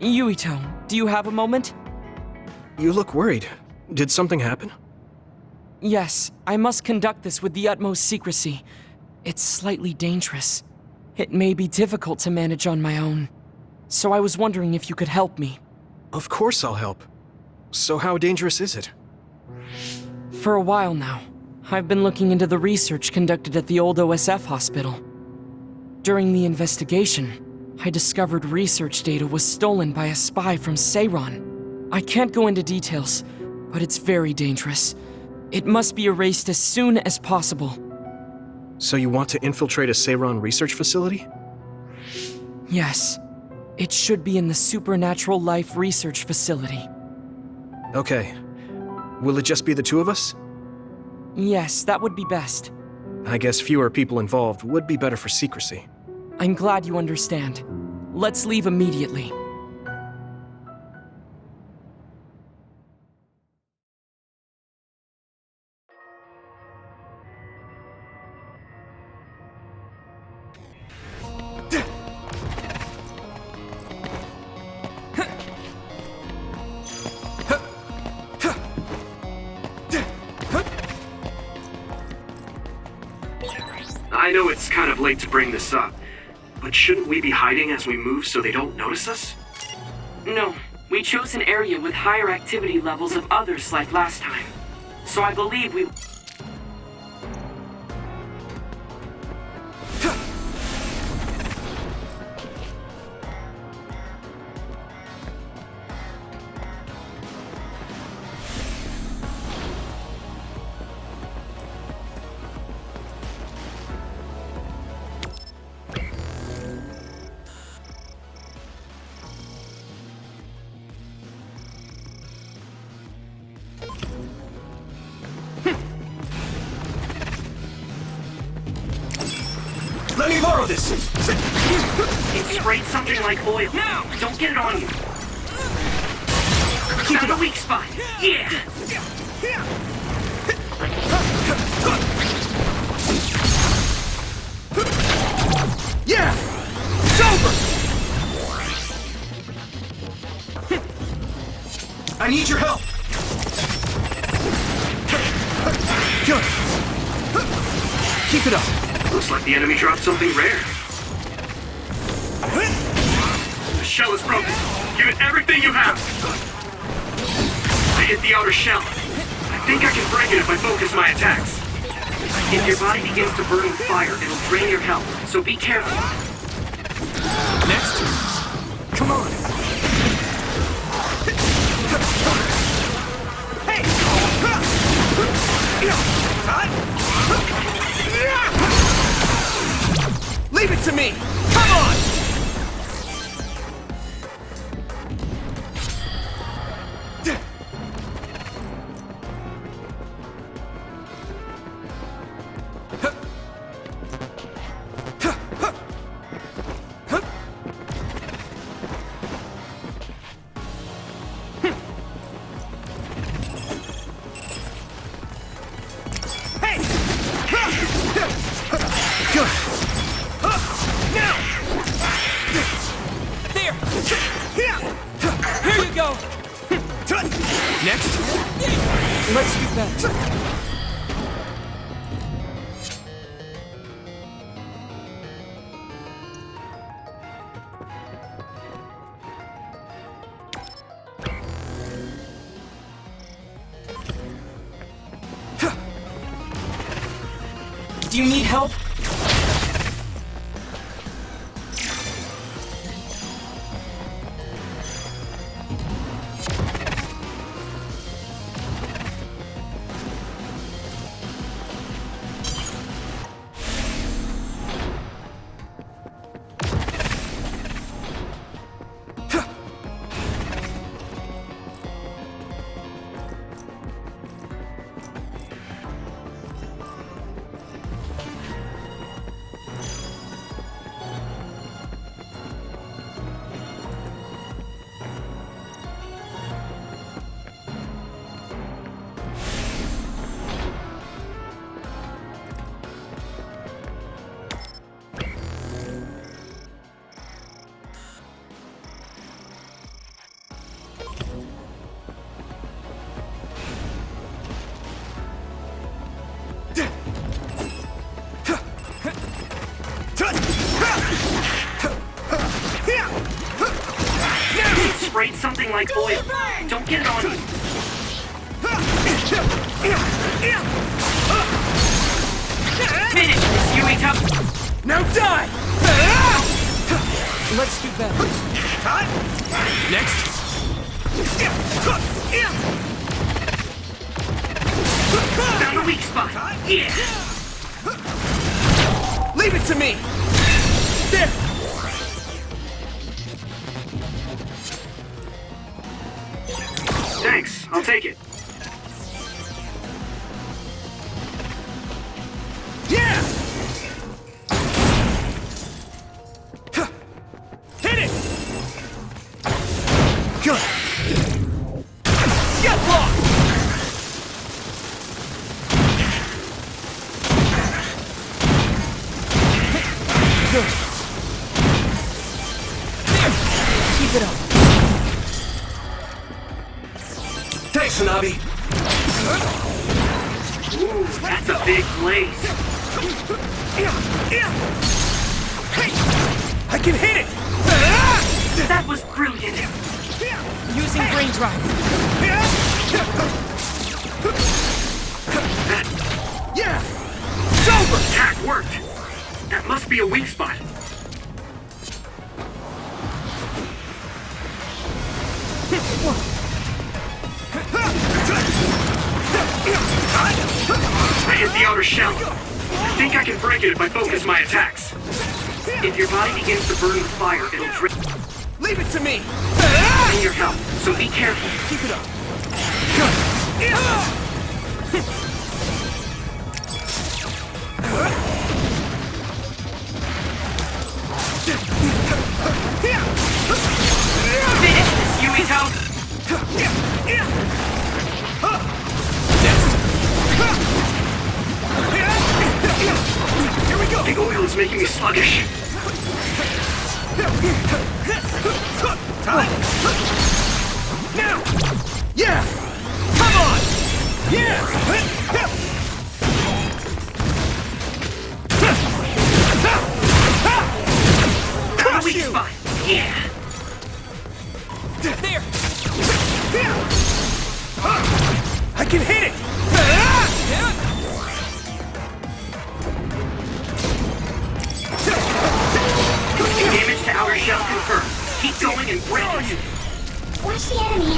Yuito, do you have a moment? You look worried. Did something happen? Yes, I must conduct this with the utmost secrecy. It's slightly dangerous. It may be difficult to manage on my own. So I was wondering if you could help me. Of course I'll help. So how dangerous is it? For a while now, I've been looking into the research conducted at the old OSF hospital. During the investigation, I discovered research data was stolen by a spy from Seiran. I can't go into details, but it's very dangerous. It must be erased as soon as possible. So you want to infiltrate a Seiran research facility? Yes. It should be in the Supernatural Life Research Facility. Okay. Will it just be the two of us? Yes, that would be best. I guess fewer people involved would be better for secrecy. I'm glad you understand. Let's leave immediately. I know it's kind of late to bring this up, but shouldn't we be hiding as we move so they don't notice us? No, we chose an area with higher activity levels of others like last time. So I believe we... Let me borrow this! It sprayed something like oil. Now! Don't get it on you. Keep it Found up! a weak spot. Yeah! Yeah! It's over! I need your help! Good! Keep it up! Looks like the enemy dropped something rare. The shell is broken. Give it everything you have. I hit the outer shell. I think I can break it if I focus my attacks. If your body begins to burn with fire, it'll drain your health, so be careful. Next! Come on! Hey! Leave it to me! Come on! Here you go! Next! Let's do that. Do you need help? like oil. Don't get it on you. Finish this, Yuito! Now die! Let's do better. Next! Found a weak spot. Yeah. Leave it to me! There! Thanks, I'll take it. Yeah! Hit it! Good! Get lost! Good. There! Keep it up. Thanks, Hanabi. Ooh, that's a big blaze. Hey! I can hit it! That was brilliant. Using brain drive. Yeah! It's over! Attack worked! That must be a weak spot. I hit the outer shell. I think I can break it if I focus my attacks. If your body begins to burn with fire, it'll drip. Leave it to me! In your help, so be careful. Keep it up. Good. Finish this, Yuito! Here we go! The oil is making me sluggish. Now! Yeah! Come on! Yeah! A weak spot. Yeah. There! I can hit it! Damage to outer shell confirmed. Keep going and break it. Watch the enemy.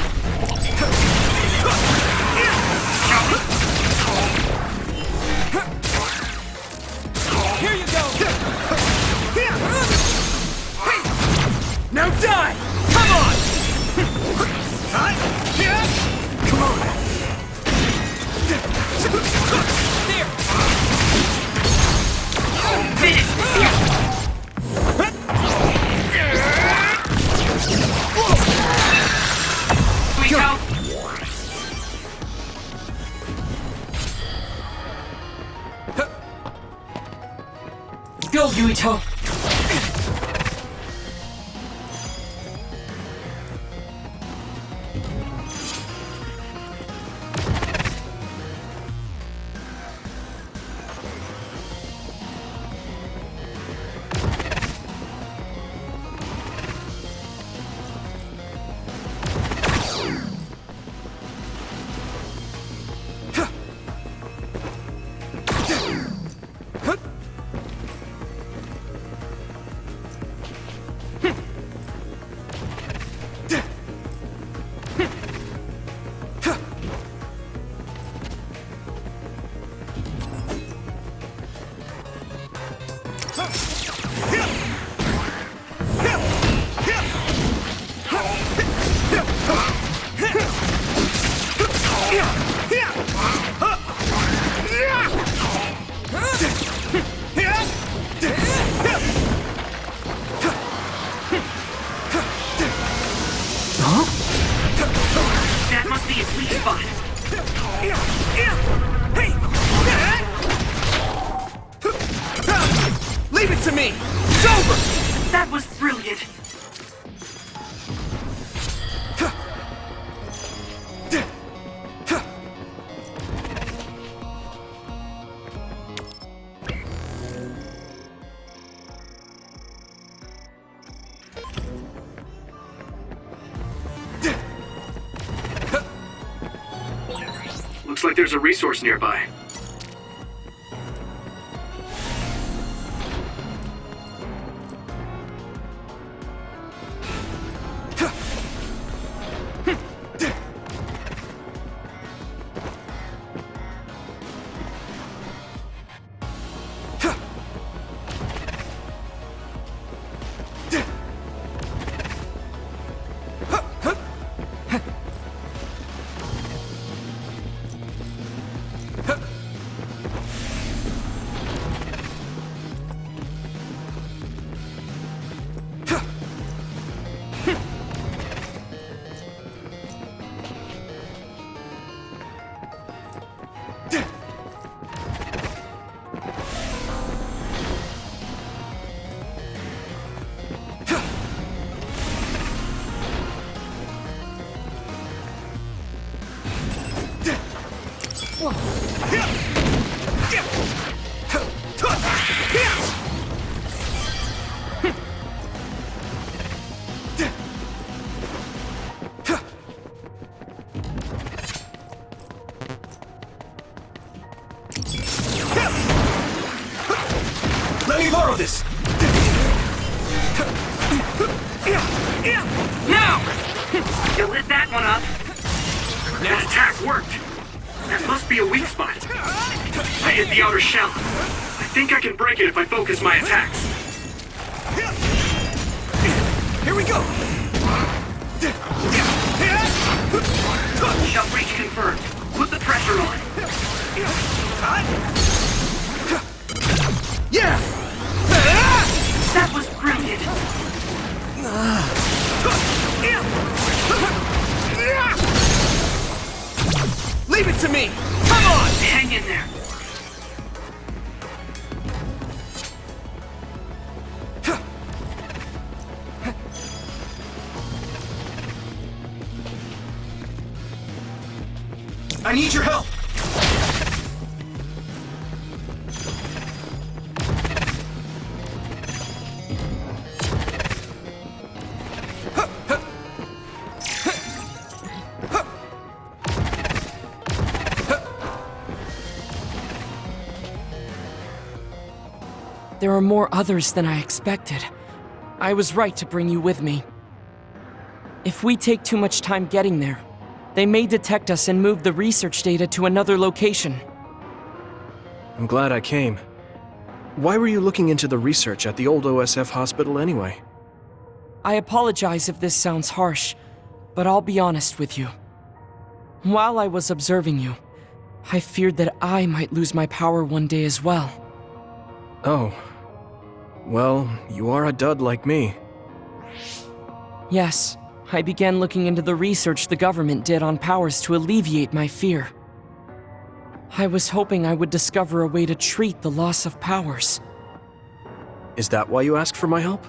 Here you go! Now die! Come on! Come on! There! Finish. Yuito. Go, Yuito! That must be its weak spot. Leave it to me! It's over! That was brilliant. like there's a resource nearby. Let me borrow this! Now! You lit that one up. That attack worked. That must be a weak spot. I hit the outer shell. I think I can break it if I focus my attacks. Here we go! Shell breach confirmed. Put the pressure on. Yeah! That was brilliant. Leave it to me! Come on! Hang in there. I need your help! There are more others than I expected. I was right to bring you with me. If we take too much time getting there, they may detect us and move the research data to another location. I'm glad I came. Why were you looking into the research at the old OSF hospital anyway? I apologize if this sounds harsh, but I'll be honest with you. While I was observing you, I feared that I might lose my power one day as well. Oh. Well, you are a dud like me. Yes, I began looking into the research the government did on powers to alleviate my fear. I was hoping I would discover a way to treat the loss of powers. Is that why you asked for my help?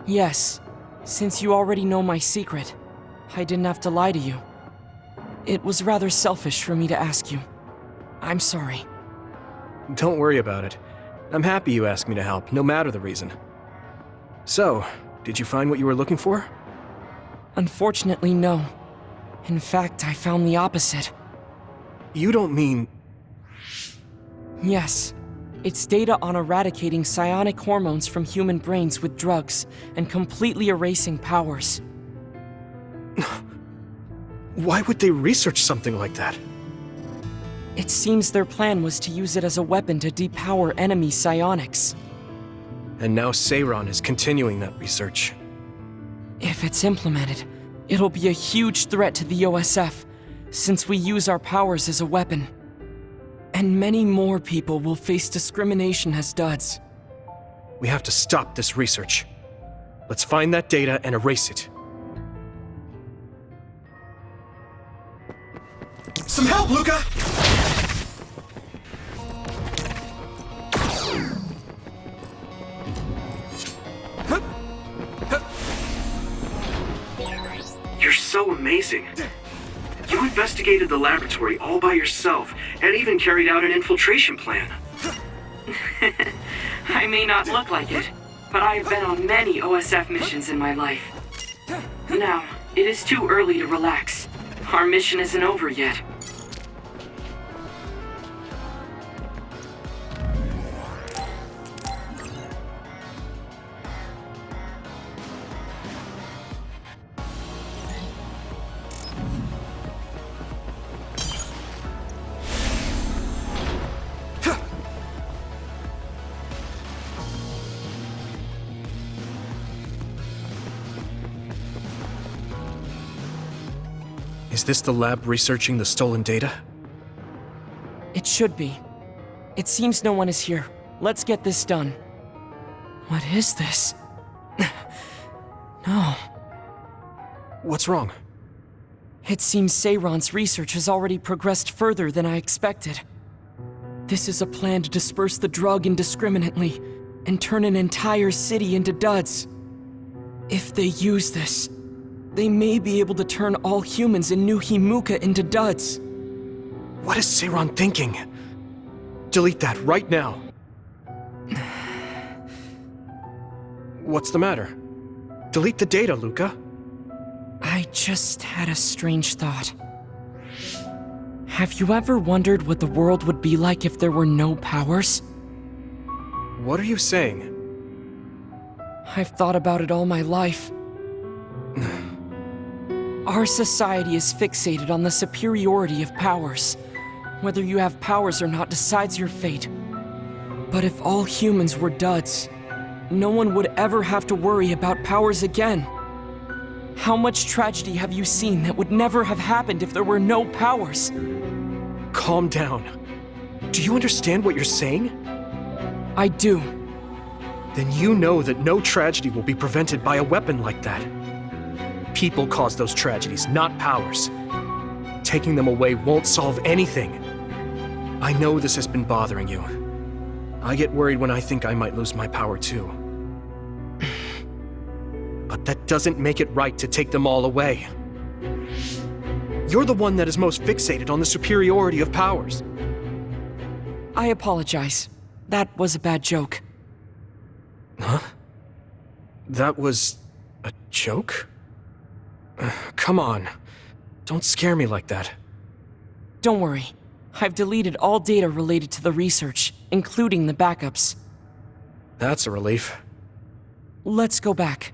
Yes, since you already know my secret, I didn't have to lie to you. It was rather selfish for me to ask you. I'm sorry. Don't worry about it. I'm happy you asked me to help, no matter the reason. So, did you find what you were looking for? Unfortunately, no. In fact, I found the opposite. You don't mean... Yes. It's data on eradicating psionic hormones from human brains with drugs and completely erasing powers. Why would they research something like that? It seems their plan was to use it as a weapon to depower enemy psionics. And now Seiron is continuing that research. If it's implemented, it'll be a huge threat to the OSF, since we use our powers as a weapon. And many more people will face discrimination as duds. We have to stop this research. Let's find that data and erase it. Some help, Luca! You're so amazing. You investigated the laboratory all by yourself, and even carried out an infiltration plan. I may not look like it, but I have been on many OSF missions in my life. Now, it is too early to relax. Our mission isn't over yet. Is this the lab researching the stolen data? It should be. It seems no one is here. Let's get this done. What is this? No. What's wrong? It seems Seiron's research has already progressed further than I expected. This is a plan to disperse the drug indiscriminately and turn an entire city into duds. If they use this, they may be able to turn all humans in New Himuka into duds. What is Seiron thinking? Delete that right now. What's the matter? Delete the data, Luca. I just had a strange thought. Have you ever wondered what the world would be like if there were no powers? What are you saying? I've thought about it all my life. Our society is fixated on the superiority of powers. Whether you have powers or not decides your fate. But if all humans were duds, no one would ever have to worry about powers again. How much tragedy have you seen that would never have happened if there were no powers? Calm down. Do you understand what you're saying? I do. Then you know that no tragedy will be prevented by a weapon like that. People cause those tragedies, not powers. Taking them away won't solve anything. I know this has been bothering you. I get worried when I think I might lose my power too. But that doesn't make it right to take them all away. You're the one that is most fixated on the superiority of powers. I apologize. That was a bad joke. Huh? That was a joke? Come on. Don't scare me like that. Don't worry. I've deleted all data related to the research, including the backups. That's a relief. Let's go back.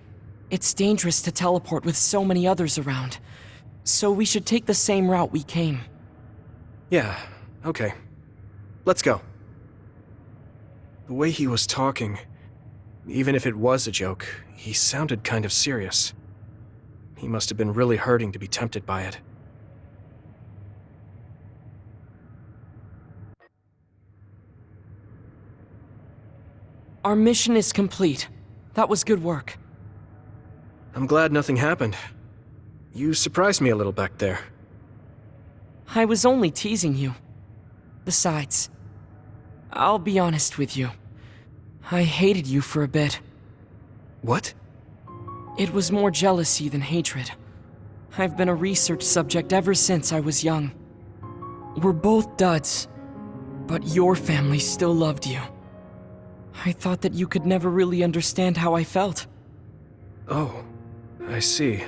It's dangerous to teleport with so many others around, so we should take the same route we came. Yeah, okay. Let's go. The way he was talking, even if it was a joke, he sounded kind of serious. He must have been really hurting to be tempted by it. Our mission is complete. That was good work. I'm glad nothing happened. You surprised me a little back there. I was only teasing you. Besides, I'll be honest with you. I hated you for a bit. What? It was more jealousy than hatred. I've been a research subject ever since I was young. We're both duds, but your family still loved you. I thought that you could never really understand how I felt. Oh, I see.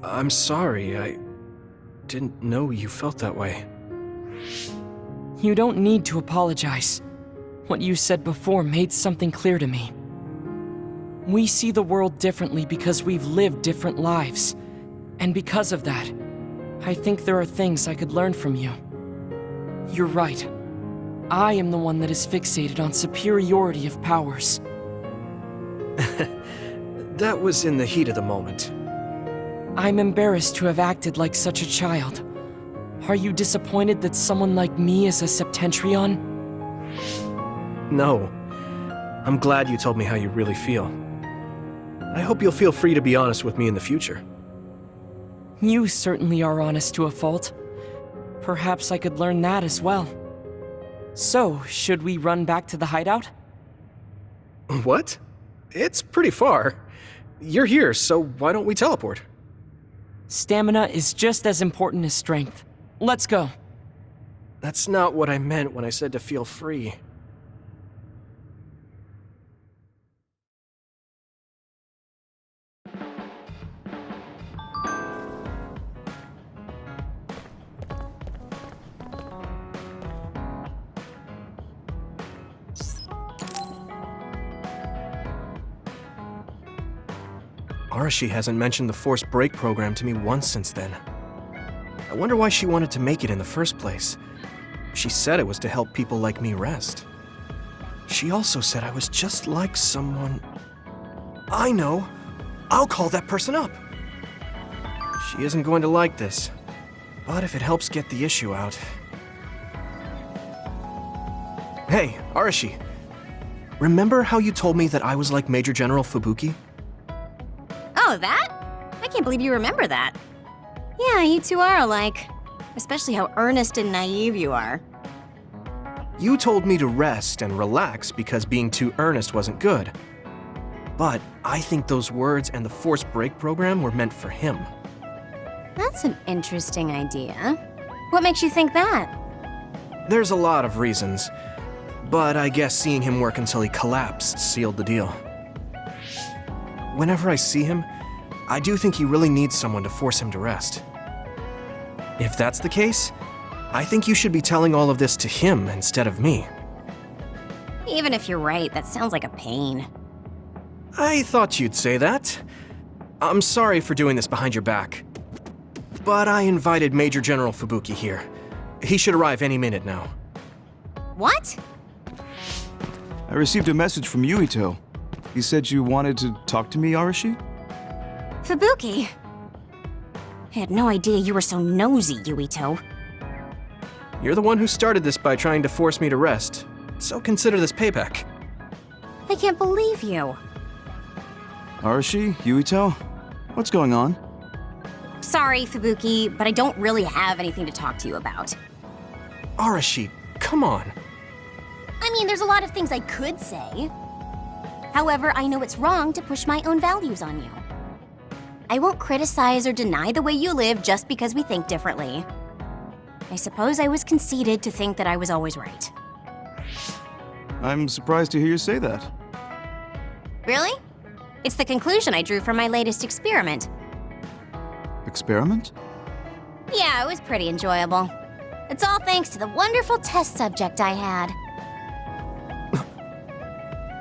I'm sorry, I didn't know you felt that way. You don't need to apologize. What you said before made something clear to me. We see the world differently because we've lived different lives. And because of that, I think there are things I could learn from you. You're right. I am the one that is fixated on superiority of powers. That was in the heat of the moment. I'm embarrassed to have acted like such a child. Are you disappointed that someone like me is a Septentrion? No. I'm glad you told me how you really feel. I hope you'll feel free to be honest with me in the future. You certainly are honest to a fault. Perhaps I could learn that as well. So, should we run back to the hideout? What? It's pretty far. You're here, so why don't we teleport? Stamina is just as important as strength. Let's go. That's not what I meant when I said to feel free. Arashi hasn't mentioned the forced break program to me once since then. I wonder why she wanted to make it in the first place. She said it was to help people like me rest. She also said I was just like someone... I know! I'll call that person up! She isn't going to like this. But if it helps get the issue out... Hey, Arashi. Remember how you told me that I was like Major General Fubuki? Oh, that? I can't believe you remember that. Yeah, you two are alike. Especially how earnest and naive you are. You told me to rest and relax because being too earnest wasn't good. But I think those words and the force break program were meant for him. That's an interesting idea. What makes you think that? There's a lot of reasons, but I guess seeing him work until he collapsed sealed the deal. Whenever I see him, I do think he really needs someone to force him to rest. If that's the case, I think you should be telling all of this to him instead of me. Even if you're right, that sounds like a pain. I thought you'd say that. I'm sorry for doing this behind your back. But I invited Major General Fubuki here. He should arrive any minute now. What? I received a message from Yuito. He said you wanted to talk to me, Arashi? Fubuki? I had no idea you were so nosy, Yuito. You're the one who started this by trying to force me to rest, so consider this payback. I can't believe you. Arashi? Yuito? What's going on? Sorry, Fubuki, but I don't really have anything to talk to you about. Arashi, come on. I mean, there's a lot of things I could say. However, I know it's wrong to push my own values on you. I won't criticize or deny the way you live just because we think differently. I suppose I was conceited to think that I was always right. I'm surprised to hear you say that. Really? It's the conclusion I drew from my latest experiment. Experiment? Yeah, it was pretty enjoyable. It's all thanks to the wonderful test subject I had.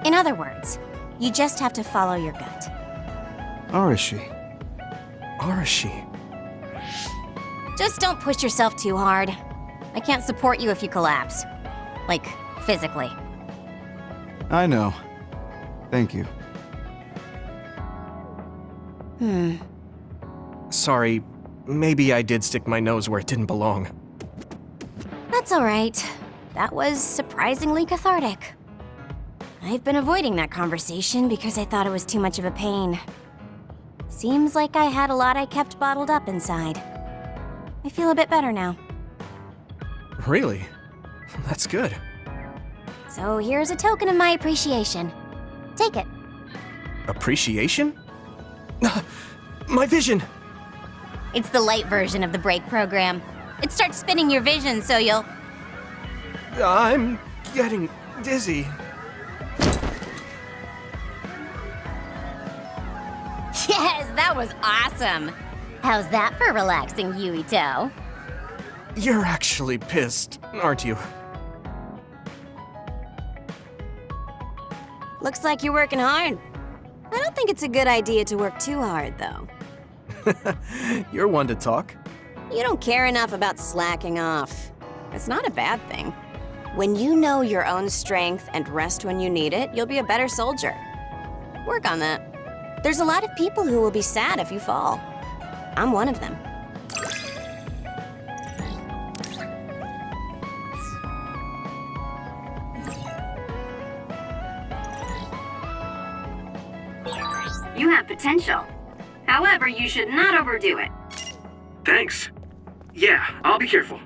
In other words, you just have to follow your gut. Arashi. Arashi. Just don't push yourself too hard. I can't support you if you collapse. Like, physically. I know. Thank you. Sorry, maybe I did stick my nose where it didn't belong. That's all right. That was surprisingly cathartic. I've been avoiding that conversation because I thought it was too much of a pain. Seems like I had a lot I kept bottled up inside. I feel a bit better now. Really? That's good. So here's a token of my appreciation. Take it. Appreciation? My vision! It's the light version of the break program. It starts spinning your vision so you'll... I'm getting dizzy. Yes, that was awesome! How's that for relaxing, Yuito? You're actually pissed, aren't you? Looks like you're working hard. I don't think it's a good idea to work too hard, though. You're one to talk. You don't care enough about slacking off. It's not a bad thing. When you know your own strength and rest when you need it, you'll be a better soldier. Work on that. There's a lot of people who will be sad if you fall. I'm one of them. You have potential. However, you should not overdo it. Thanks. Yeah, I'll be careful.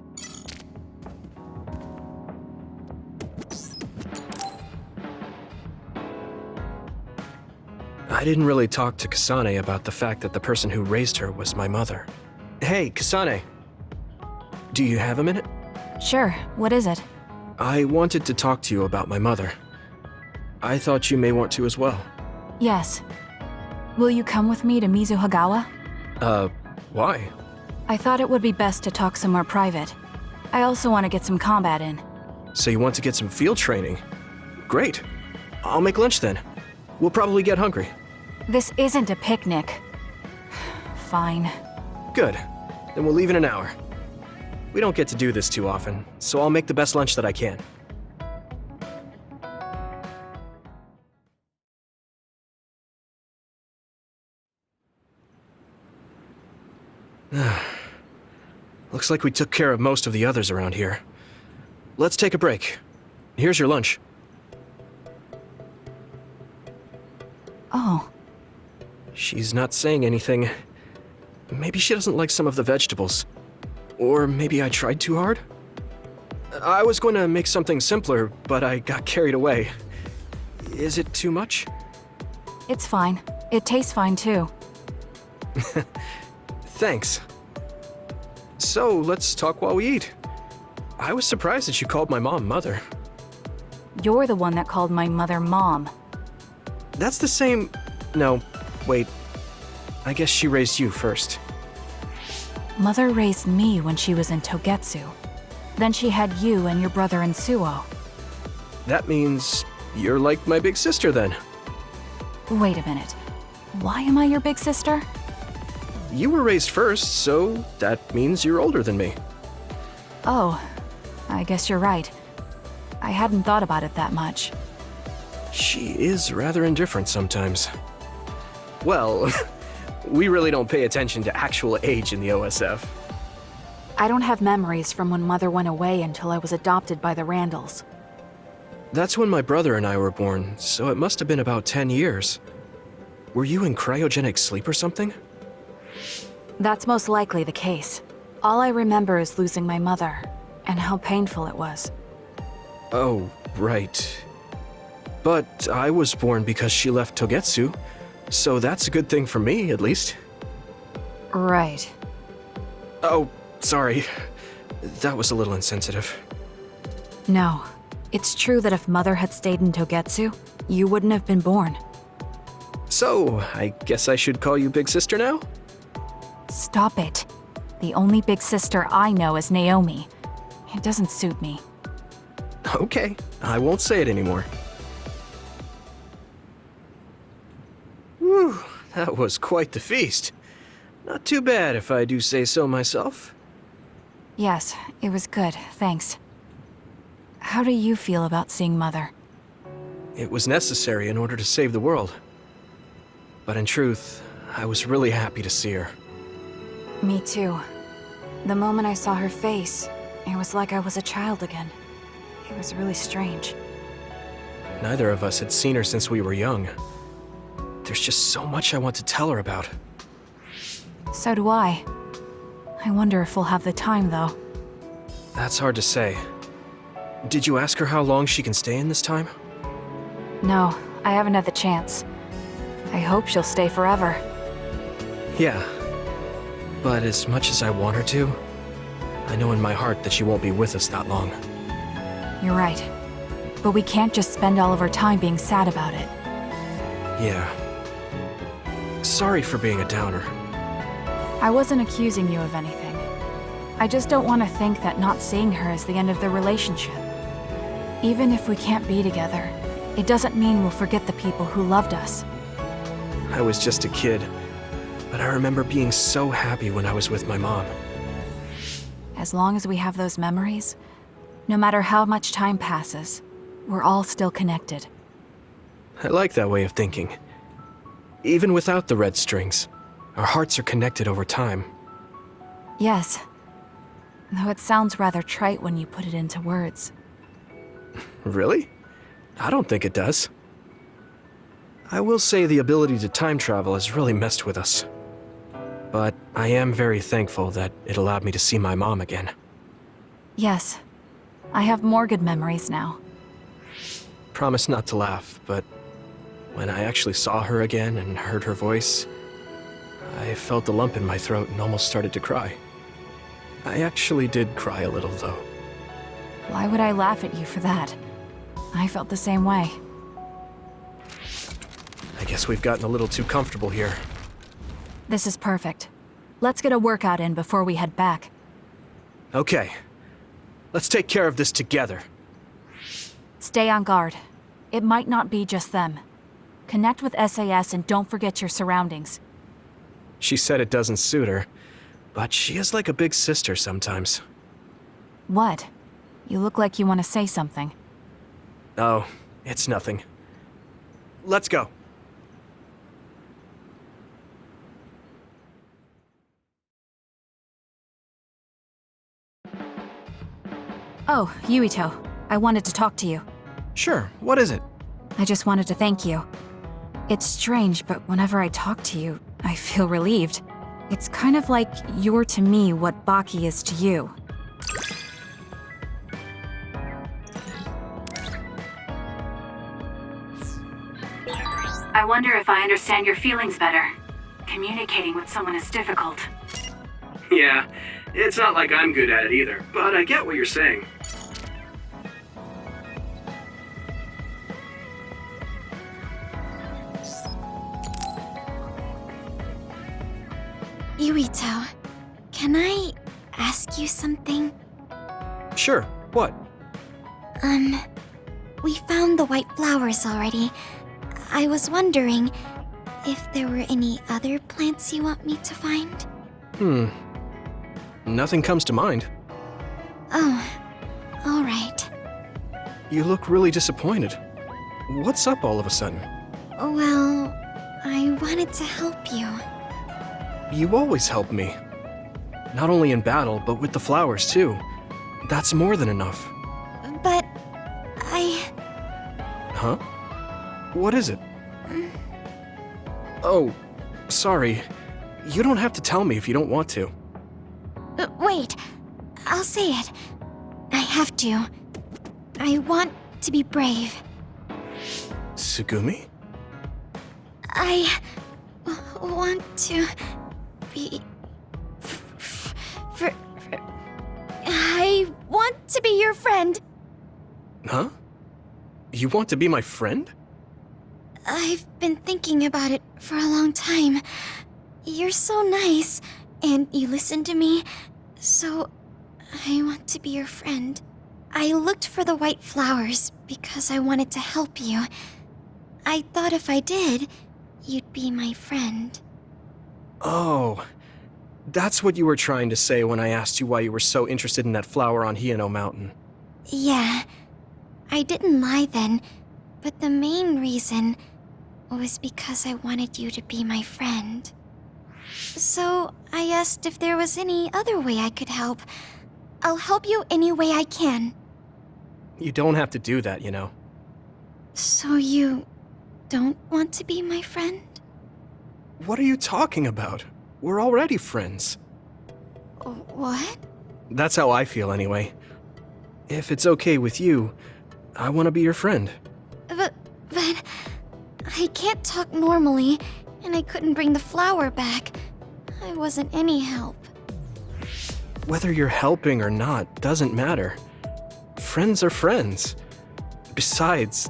I didn't really talk to Kasane about the fact that the person who raised her was my mother. Hey, Kasane. Do you have a minute? Sure, what is it? I wanted to talk to you about my mother. I thought you may want to as well. Yes. Will you come with me to Mizuhagawa? Why? I thought it would be best to talk somewhere private. I also want to get some combat in. So you want to get some field training? Great. I'll make lunch then. We'll probably get hungry. This isn't a picnic. Fine. Good. Then we'll leave in an hour. We don't get to do this too often, so I'll make the best lunch that I can. Looks like we took care of most of the others around here. Let's take a break. Here's your lunch. Oh, She's not saying anything. Maybe she doesn't like some of the vegetables. Or maybe I tried too hard? I was going to make something simpler, but I got carried away. Is it too much? it's fine. It tastes fine too. Thanks. So, let's talk while we eat. I was surprised that you called my mom Mother. You're the one that called my mother Mom. That's the same... No, wait. I guess she raised you first. Mother raised me when she was in Togetsu. Then she had you and your brother in Suo. That means you're like my big sister then. Wait a minute. Why am I your big sister? You were raised first, so that means you're older than me. Oh, I guess you're right. I hadn't thought about it that much. She is rather indifferent sometimes. Well, we really don't pay attention to actual age in the OSF. I don't have memories from when Mother went away until I was adopted by the Randalls. That's when my brother and I were born, so it must have been about 10 years. Were you in cryogenic sleep or something? That's most likely the case. All I remember is losing my mother, and how painful it was. Oh, right. But I was born because she left Togetsu, so that's a good thing for me, at least. Right. Oh, sorry. That was a little insensitive. No. It's true that if Mother had stayed in Togetsu, you wouldn't have been born. So, I guess I should call you Big Sister now? Stop it. The only big sister I know is Naomi. It doesn't suit me. Okay, I won't say it anymore. Whew, that was quite the feast. Not too bad if I do say so myself. Yes, it was good, thanks. How do you feel about seeing Mother? It was necessary in order to save the world. But in truth, I was really happy to see her. Me too. The moment I saw her face, it was like I was a child again. It was really strange. Neither of us had seen her since we were young. There's just so much I want to tell her about. So do I. I wonder if we'll have the time, though. That's hard to say. Did you ask her how long she can stay in this time? No, I haven't had the chance. I hope she'll stay forever. Yeah. But as much as I want her to, I know in my heart that she won't be with us that long. You're right. But we can't just spend all of our time being sad about it. Yeah. Sorry for being a downer. I wasn't accusing you of anything. I just don't want to think that not seeing her is the end of the relationship. Even if we can't be together, it doesn't mean we'll forget the people who loved us. I was just a kid, but I remember being so happy when I was with my mom. As long as we have those memories, no matter how much time passes, we're all still connected. I like that way of thinking. Even without the red strings, our hearts are connected over time. Yes. Though it sounds rather trite when you put it into words. Really? I don't think it does. I will say the ability to time travel has really messed with us. But I am very thankful that it allowed me to see my mom again. Yes. I have more good memories now. Promise not to laugh, but when I actually saw her again and heard her voice, I felt a lump in my throat and almost started to cry. I actually did cry a little, though. Why would I laugh at you for that? I felt the same way. I guess we've gotten a little too comfortable here. This is perfect. Let's get a workout in before we head back. Okay. Let's take care of this together. Stay on guard. It might not be just them. Connect with SAS and don't forget your surroundings. She said it doesn't suit her, but she is like a big sister sometimes. What? You look like you want to say something. Oh, it's nothing. Let's go. Oh, Yuito. I wanted to talk to you. Sure, what is it? I just wanted to thank you. It's strange, but whenever I talk to you, I feel relieved. It's kind of like you're to me what Baki is to you. I wonder if I understand your feelings better. Communicating with someone is difficult. Yeah, it's not like I'm good at it either, but I get what you're saying. Yuito, can I ask you something? Sure, what? We found the white flowers already. I was wondering if there were any other plants you want me to find? Nothing comes to mind. Oh, alright. You look really disappointed. What's up all of a sudden? Well, I wanted to help you. You always help me. Not only in battle, but with the flowers too. That's more than enough. But Huh? What is it? Oh, sorry. You don't have to tell me if you don't want to. Wait, I'll say it. I have to. I want to be brave. Tsugumi? I want to be... I want to be your friend. Huh? You want to be my friend? I've been thinking about it for a long time. You're so nice, and you listen to me, so I want to be your friend. I looked for the white flowers because I wanted to help you. I thought if I did, you'd be my friend. Oh, that's what you were trying to say when I asked you why you were so interested in that flower on Hiyano Mountain. Yeah, I didn't lie then, but the main reason was because I wanted you to be my friend. So I asked if there was any other way I could help. I'll help you any way I can. You don't have to do that, you know. So you don't want to be my friend? What are you talking about? We're already friends. What? That's how I feel anyway. If it's okay with you, I want to be your friend. But I can't talk normally, and I couldn't bring the flower back. I wasn't any help. Whether you're helping or not doesn't matter. Friends are friends. Besides,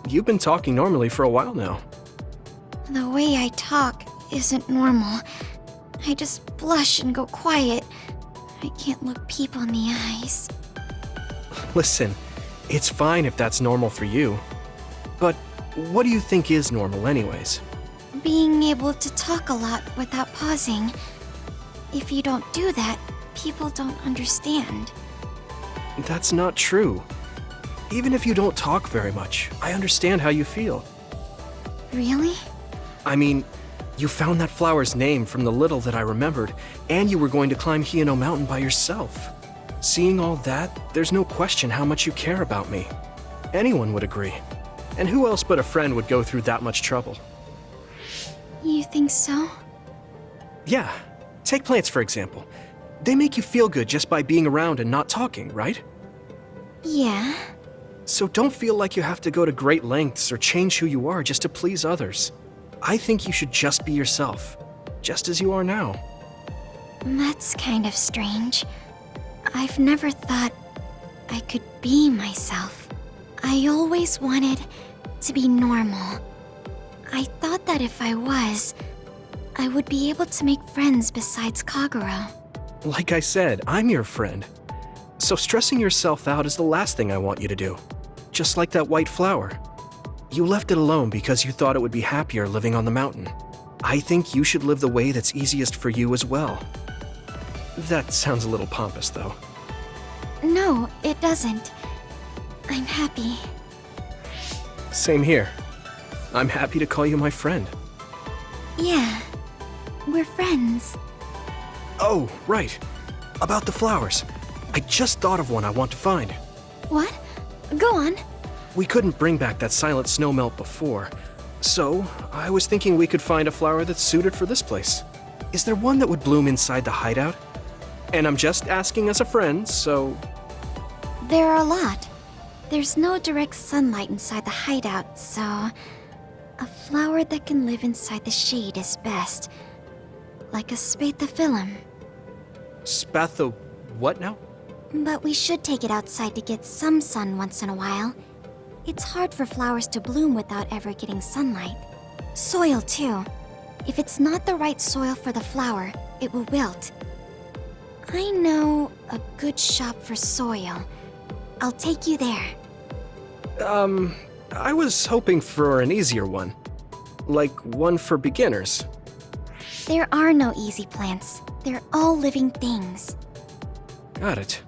you've been talking normally for a while now. The way I talk isn't normal. I just blush and go quiet. I can't look people in the eyes. Listen, it's fine if that's normal for you. But what do you think is normal anyways? Being able to talk a lot without pausing. If you don't do that, people don't understand. That's not true. Even if you don't talk very much, I understand how you feel. Really? I mean, you found that flower's name from the little that I remembered, and you were going to climb Hiyano Mountain by yourself. Seeing all that, there's no question how much you care about me. Anyone would agree. And who else but a friend would go through that much trouble? You think so? Yeah. Take plants, for example. They make you feel good just by being around and not talking, right? Yeah. So don't feel like you have to go to great lengths or change who you are just to please others. I think you should just be yourself, just as you are now. That's kind of strange. I've never thought I could be myself. I always wanted to be normal. I thought that if I was, I would be able to make friends besides Kagura. Like I said, I'm your friend. So stressing yourself out is the last thing I want you to do. Just like that white flower. You left it alone because you thought it would be happier living on the mountain. I think you should live the way that's easiest for you as well. That sounds a little pompous, though. No, it doesn't. I'm happy. Same here. I'm happy to call you my friend. Yeah, we're friends. Oh, right. About the flowers. I just thought of one I want to find. What? Go on. We couldn't bring back that silent snowmelt before, so I was thinking we could find a flower that's suited for this place. Is there one that would bloom inside the hideout? And I'm just asking as a friend, so... There are a lot. There's no direct sunlight inside the hideout, so... A flower that can live inside the shade is best. Like a spathiphyllum. Spatho... what now? But we should take it outside to get some sun once in a while. It's hard for flowers to bloom without ever getting sunlight. Soil, too. If it's not the right soil for the flower, it will wilt. I know a good shop for soil. I'll take you there. I was hoping for an easier one. Like one for beginners. There are no easy plants. They're all living things. Got it.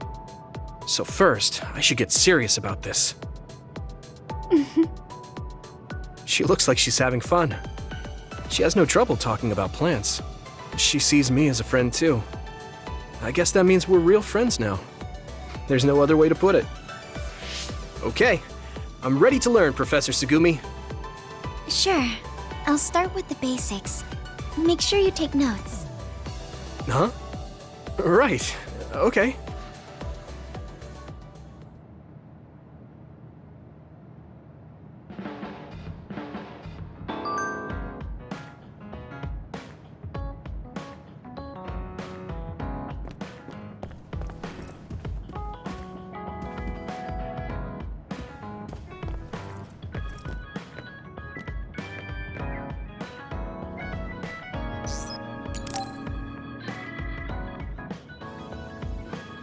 So first, I should get serious about this. She looks like she's having fun. She has no trouble talking about plants. She sees me as a friend too. I guess that means we're real friends now. There's no other way to put it. Okay, I'm ready to learn, Professor Sugumi. Sure. I'll start with the basics. Make sure you take notes. Huh? Right. Okay.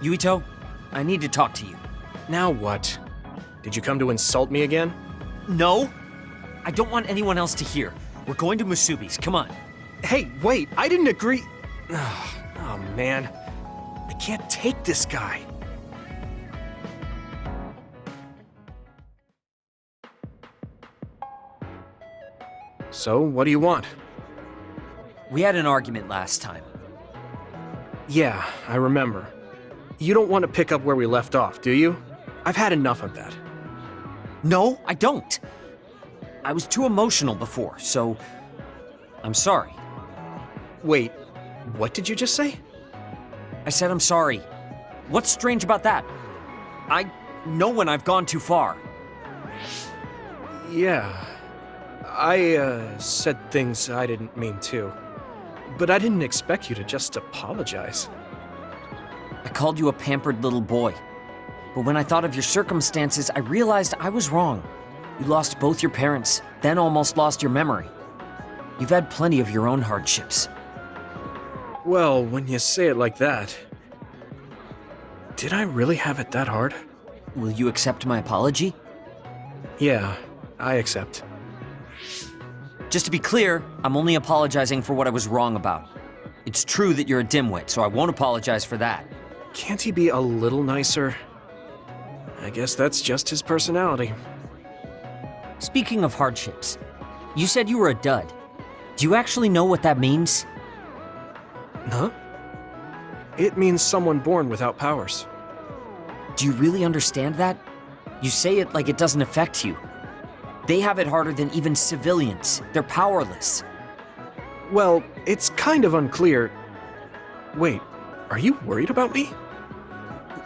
Yuito, I need to talk to you. Now what? Did you come to insult me again? No! I don't want anyone else to hear. We're going to Musubi's, come on. Hey, wait, I didn't agree. Oh, man. I can't take this guy. So, what do you want? We had an argument last time. Yeah, I remember. You don't want to pick up where we left off, do you? I've had enough of that. No, I don't. I was too emotional before, so I'm sorry. Wait, what did you just say? I said I'm sorry. What's strange about that? I know when I've gone too far. Yeah. I said things I didn't mean to. But I didn't expect you to just apologize. I called you a pampered little boy. But when I thought of your circumstances, I realized I was wrong. You lost both your parents, then almost lost your memory. You've had plenty of your own hardships. Well, when you say it like that... Did I really have it that hard? Will you accept my apology? Yeah, I accept. Just to be clear, I'm only apologizing for what I was wrong about. It's true that you're a dimwit, so I won't apologize for that. Can't he be a little nicer? I guess that's just his personality. Speaking of hardships, you said you were a dud. Do you actually know what that means? Huh? It means someone born without powers. Do you really understand that? You say it like it doesn't affect you. They have it harder than even civilians. They're powerless. Well, it's kind of unclear. Wait, are you worried about me?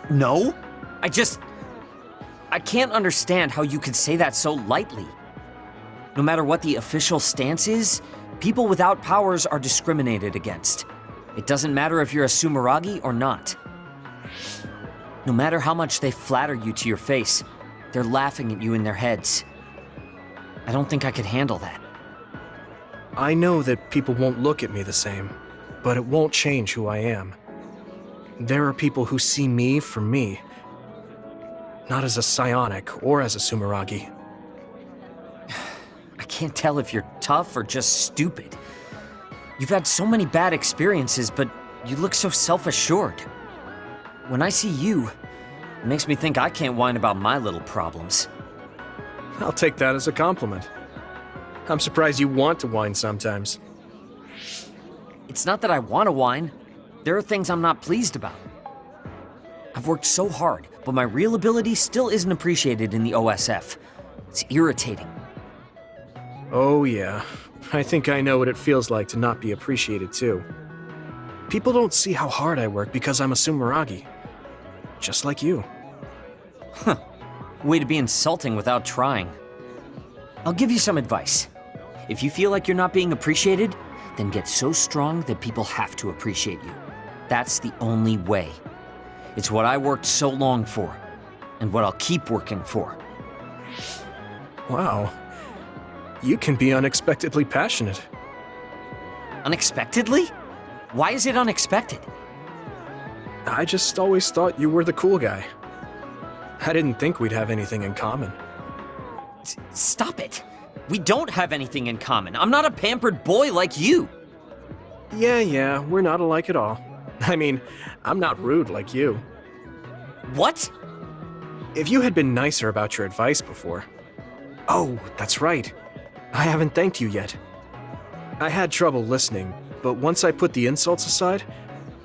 No. I can't understand how you could say that so lightly. No matter what the official stance is, people without powers are discriminated against. It doesn't matter if you're a Sumeragi or not. No matter how much they flatter you to your face, they're laughing at you in their heads. I don't think I could handle that. I know that people won't look at me the same, but it won't change who I am. There are people who see me for me, not as a psionic or as a Sumeragi. I can't tell if you're tough or just stupid. You've had so many bad experiences, but you look so self-assured. When I see you, it makes me think I can't whine about my little problems. I'll take that as a compliment. I'm surprised you want to whine sometimes. It's not that I want to whine. There are things I'm not pleased about. I've worked so hard, but my real ability still isn't appreciated in the OSF. It's irritating. Oh yeah, I think I know what it feels like to not be appreciated too. People don't see how hard I work because I'm a Sumeragi. Just like you. Huh. Way to be insulting without trying. I'll give you some advice. If you feel like you're not being appreciated, then get so strong that people have to appreciate you. That's the only way. It's what I worked so long for, and what I'll keep working for. Wow. You can be unexpectedly passionate. Unexpectedly? Why is it unexpected? I just always thought you were the cool guy. I didn't think we'd have anything in common. Stop it! We don't have anything in common. I'm not a pampered boy like you. Yeah, we're not alike at all. I mean, I'm not rude like you. What? If you had been nicer about your advice before... Oh, that's right. I haven't thanked you yet. I had trouble listening, but once I put the insults aside,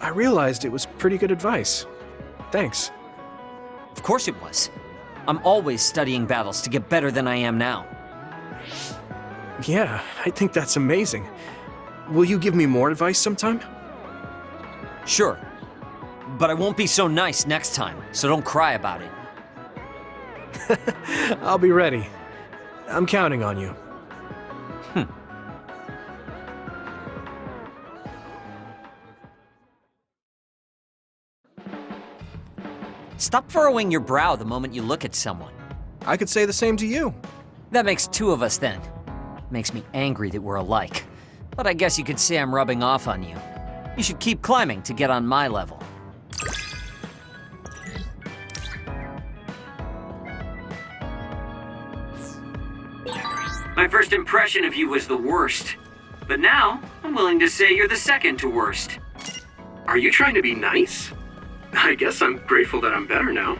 I realized it was pretty good advice. Thanks. Of course it was. I'm always studying battles to get better than I am now. Yeah, I think that's amazing. Will you give me more advice sometime? Sure. But I won't be so nice next time, so don't cry about it. I'll be ready. I'm counting on you. Stop furrowing your brow the moment you look at someone. I could say the same to you. That makes two of us then. Makes me angry that we're alike. But I guess you could say I'm rubbing off on you. You should keep climbing to get on my level. My first impression of you was the worst. But now, I'm willing to say you're the second to worst. Are you trying to be nice? I guess I'm grateful that I'm better now.